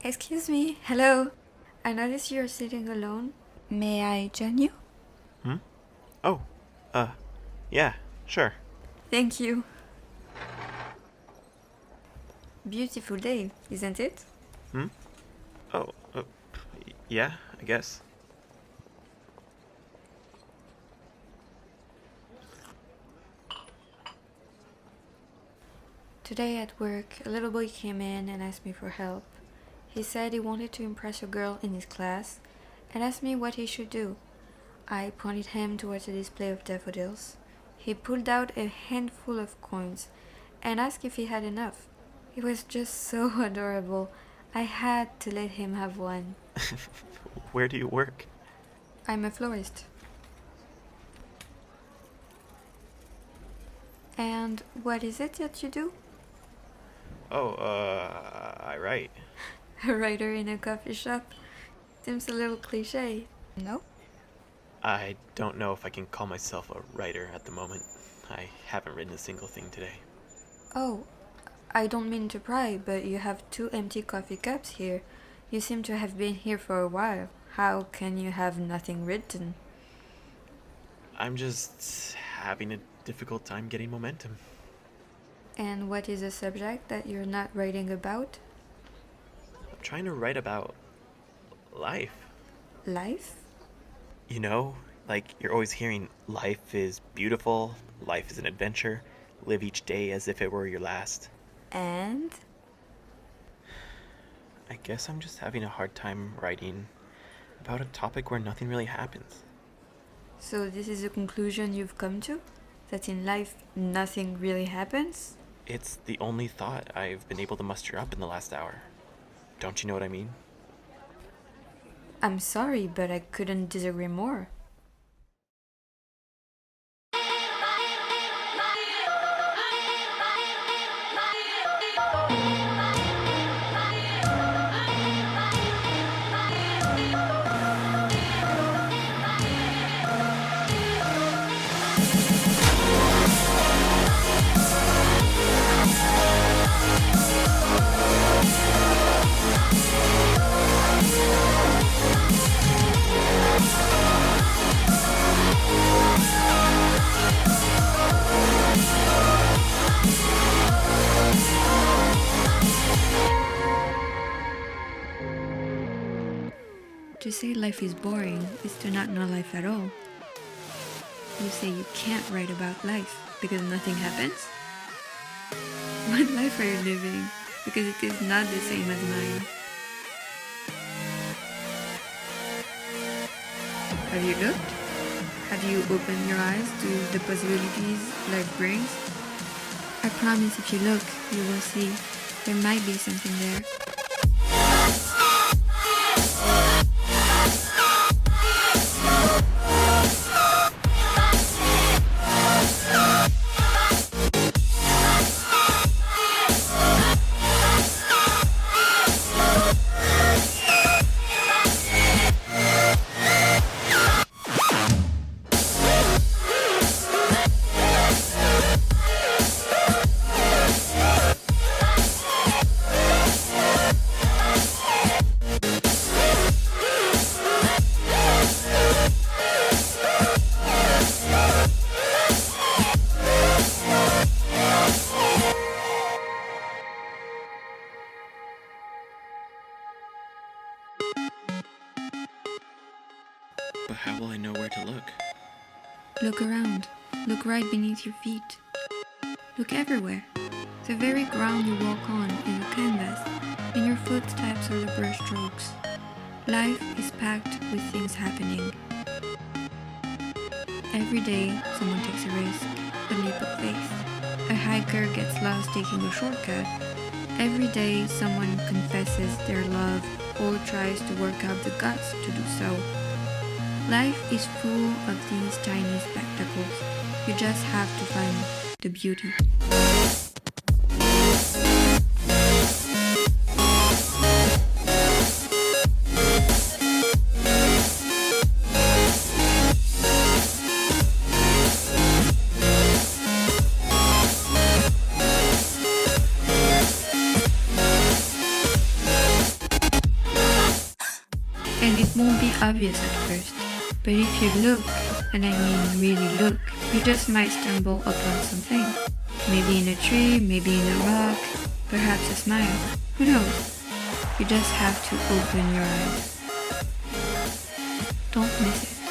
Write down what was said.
Excuse me, hello. I notice you're sitting alone. May I join you? Hmm? Oh, yeah, sure. Thank you. Beautiful day, isn't it? Hmm? Oh, yeah, I guess. Today at work, a little boy came in and asked me for help. He said he wanted to impress a girl in his class and asked me what he should do. I pointed him towards a display of daffodils. He pulled out a handful of coins and asked if he had enough. It was just so adorable. I had to let him have one. Where do you work? I'm a florist. And what is it that you do? Oh, I write. A writer in a coffee shop? Seems a little cliche, no? I don't know if I can call myself a writer at the moment. I haven't written a single thing today. Oh, I don't mean to pry, but you have two empty coffee cups here. You seem to have been here for a while. How can you have nothing written? I'm just having a difficult time getting momentum. And what is a subject that you're not writing about? I'm trying to write about life. Life? You know, like you're always hearing life is beautiful, life is an adventure, live each day as if it were your last. And? I guess I'm just having a hard time writing about a topic where nothing really happens. So this is a conclusion you've come to? That in life nothing really happens? It's the only thought I've been able to muster up in the last hour. Don't you know what I mean? I'm sorry, but I couldn't disagree more. To say life is boring is to not know life at all. You say you can't write about life because nothing happens? What life are you living? Because it is not the same as mine. Have you looked? Have you opened your eyes to the possibilities life brings? I promise if you look, you will see there might be something there. But how will I know where to look? Look around. Look right beneath your feet. Look everywhere. The very ground you walk on is a canvas, and your footsteps are the brushstrokes. Life is packed with things happening. Every day, someone takes a risk, a leap of faith. A hiker gets lost taking a shortcut. Every day, someone confesses their love or tries to work out the guts to do so. Life is full of these tiny spectacles. You just have to find the beauty. And it won't be obvious at first. But if you look, and I mean really look, you just might stumble upon something. Maybe in a tree, maybe in a rock, perhaps a smile. Who knows? You just have to open your eyes. Don't miss it.